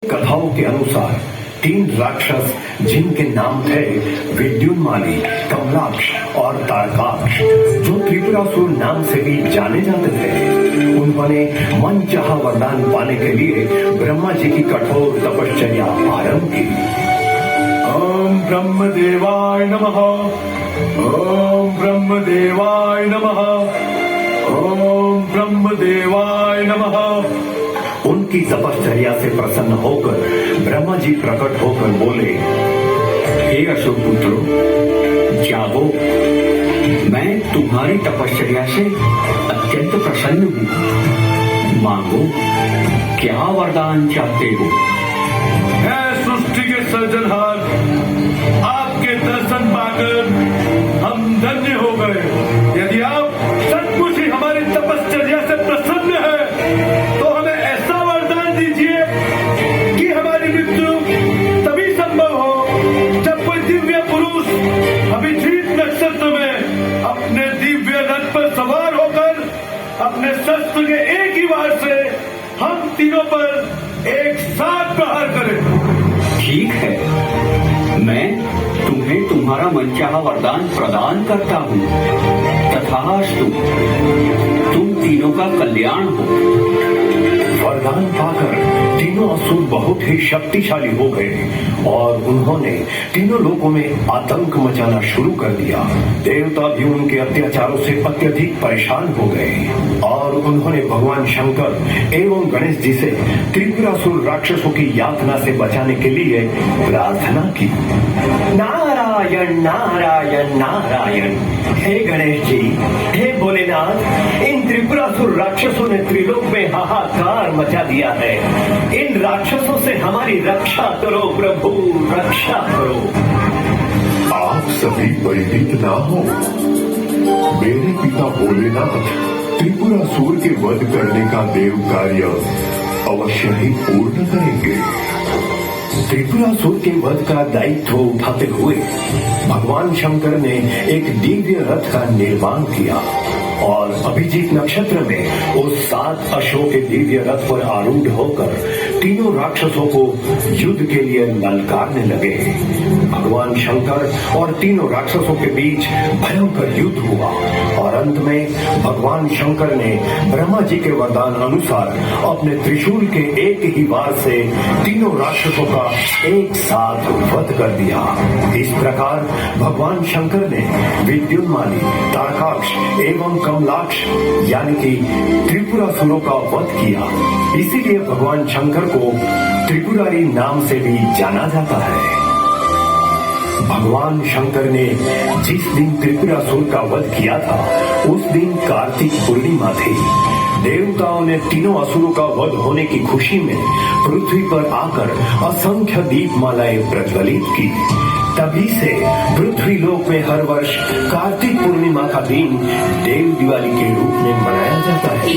कथाओं के अनुसार तीन राक्षस जिनके नाम थे विद्युन्माली, कमलाक्ष और तारकाक्ष, जो त्रिपुरासुर नाम से भी जाने जाते थे, उन्होंने मनचाहा वरदान पाने के लिए ब्रह्मा जी की कठोर तपश्चर्या आरंभ की। ओम ब्रह्मदेवाय नमः। ओम ब्रह्मदेवाय नमः। ओम ब्रह्मदेवाय नमः। उनकी तपश्चर्या से प्रसन्न होकर ब्रह्मा जी प्रकट होकर बोले, हे अशोक पुत्रो, जागो, मैं तुम्हारी तपश्चर्या से अत्यंत प्रसन्न हूँ। मांगो, क्या वरदान चाहते हो? हे सृष्टि के सर्जनहार, आपके दर्शन पाकर हम धन्य हो गए। यदि आप सचमुच ही हमारी तपश्चर्या से प्रसन्न है तो हमें ऐसा वरदान दीजिए कि हमारी मृत्यु तभी संभव हो जब कोई दिव्य पुरुष अभिजीत नक्षत्र में अपने दिव्य रथ पर सवार होकर अपने शस्त्र के एक ही वार से हम तीनों पर एक साथ प्रहार करें। ठीक है, मैं तुम्हें तुम्हारा मनचाहा वरदान प्रदान करता हूँ। तथास्तु, तुम तीनों का कल्याण हो। वरदान पाकर तीनों असुर बहुत ही शक्तिशाली हो गए और उन्होंने तीनों लोगों में आतंक मचाना शुरू कर दिया। देवता भी उनके अत्याचारों से अत्यधिक परेशान हो गए और उन्होंने भगवान शंकर एवं गणेश जी से त्रिपुरासुर राक्षसों की यातना से बचाने के लिए प्रार्थना की। नारायण नारायण नारायण। हे गणेश जी, हे भोलेनाथ, इन त्रिपुरासुर राक्षसों ने त्रिलोक में हाहाकार मचा दिया है। इन राक्षसों से हमारी रक्षा करो प्रभु, रक्षा करो। आप सभी भयभीत ना हो। मेरे पिता भोलेनाथ त्रिपुरासुर के वध करने का देव कार्य अवश्य ही पूर्ण करेंगे। त्रिपुरासुर के वध का दायित्व उठाते हुए भगवान शंकर ने एक दिव्य रथ का निर्माण किया और अभिजीत नक्षत्र में उस 7 अश्वों के दिव्य रथ पर आरूढ़ होकर तीनों राक्षसों को युद्ध के लिए ललकारने लगे। भगवान शंकर और तीनों राक्षसों के बीच भयंकर युद्ध हुआ और अंत में भगवान शंकर ने ब्रह्मा जी के वरदान अनुसार अपने त्रिशूल के एक ही वार से तीनों राक्षसों का एक साथ वध कर दिया। इस प्रकार भगवान शंकर ने विद्युन्माली, तारकाक्ष एवं कमलाक्ष यानी कि त्रिपुरासुरों का वध किया। इसीलिए भगवान शंकर को त्रिपुरारी नाम से भी जाना जाता है। भगवान शंकर ने जिस दिन त्रिपुरासुर का वध किया था उस दिन कार्तिक पूर्णिमा थी। देवताओं ने तीनों असुरों का वध होने की खुशी में पृथ्वी पर आकर असंख्य दीपमालाएं प्रज्वलित की। तभी से पृथ्वी लोक में हर वर्ष कार्तिक पूर्णिमा का दिन देव दिवाली के रूप में मनाया जाता है।